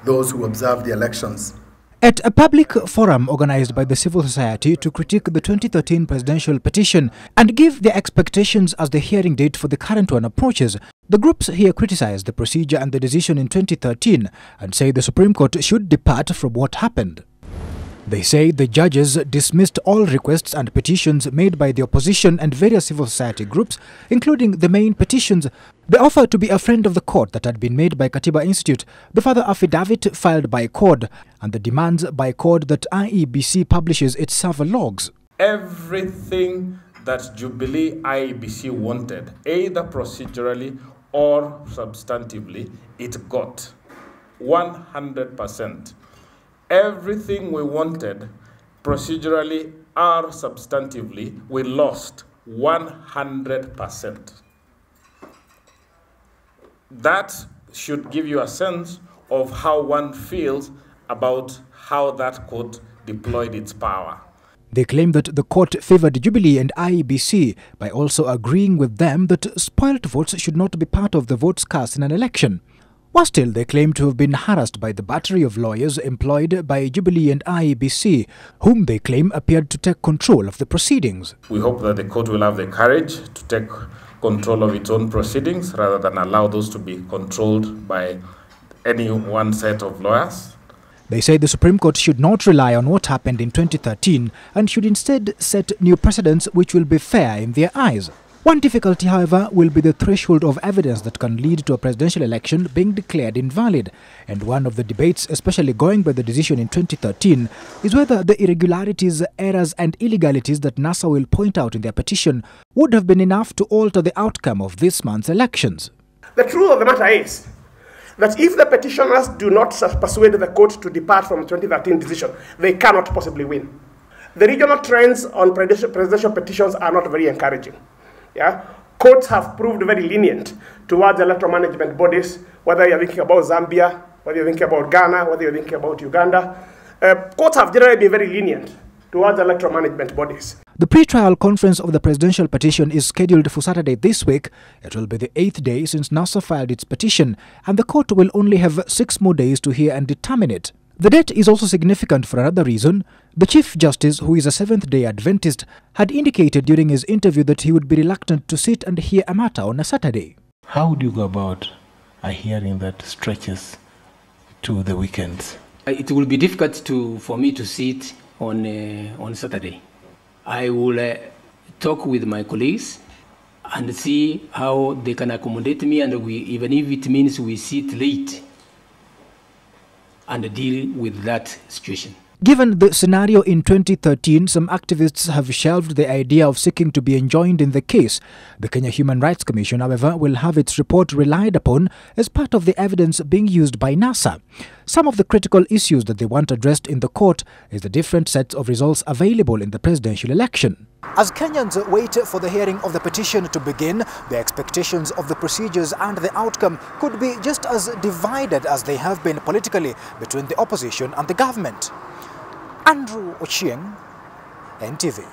those who observe the elections. At a public forum organized by the civil society to critique the 2013 presidential petition and give their expectations as the hearing date for the current one approaches, the groups here criticized the procedure and the decision in 2013 and say the Supreme Court should depart from what happened. They say the judges dismissed all requests and petitions made by the opposition and various civil society groups, including the main petitions, the offer to be a friend of the court that had been made by Katiba Institute, the further affidavit filed by CORD, and the demands by CORD that IEBC publishes its server logs. Everything that Jubilee IEBC wanted, either procedurally or substantively, it got 100%. Everything we wanted, procedurally or substantively, we lost 100%. That should give you a sense of how one feels about how that court deployed its power. They claim that the court favored Jubilee and IEBC by also agreeing with them that spoiled votes should not be part of the votes cast in an election. While still, they claim to have been harassed by the battery of lawyers employed by Jubilee and IEBC, whom they claim appeared to take control of the proceedings. We hope that the court will have the courage to take control of its own proceedings rather than allow those to be controlled by any one set of lawyers. They say the Supreme Court should not rely on what happened in 2013 and should instead set new precedents which will be fair in their eyes. One difficulty, however, will be the threshold of evidence that can lead to a presidential election being declared invalid. And one of the debates, especially going by the decision in 2013, is whether the irregularities, errors and illegalities that NASA will point out in their petition would have been enough to alter the outcome of this month's elections. The truth of the matter is that if the petitioners do not persuade the court to depart from the 2013 decision, they cannot possibly win. The regional trends on presidential petitions are not very encouraging. Yeah? Courts have proved very lenient towards electoral management bodies, whether you're thinking about Zambia, whether you're thinking about Ghana, whether you're thinking about Uganda. Courts have generally been very lenient towards electoral management bodies. The pre-trial conference of the presidential petition is scheduled for Saturday this week. It will be the 8th day since NASA filed its petition, and the court will only have 6 more days to hear and determine it. The date is also significant for another reason. The Chief Justice, who is a Seventh-day Adventist, had indicated during his interview that he would be reluctant to sit and hear a matter on a Saturday. How would you go about a hearing that stretches to the weekends? It will be difficult for me to sit on Saturday. I will talk with my colleagues and see how they can accommodate me, and even if it means we sit late, and deal with that situation. Given the scenario in 2013, some activists have shelved the idea of seeking to be enjoined in the case. The Kenya Human Rights Commission, however, will have its report relied upon as part of the evidence being used by NASA. Some of the critical issues that they want addressed in the court is the different sets of results available in the presidential election. As Kenyans wait for the hearing of the petition to begin, the expectations of the procedures and the outcome could be just as divided as they have been politically between the opposition and the government. Andrew Ochieng, NTV.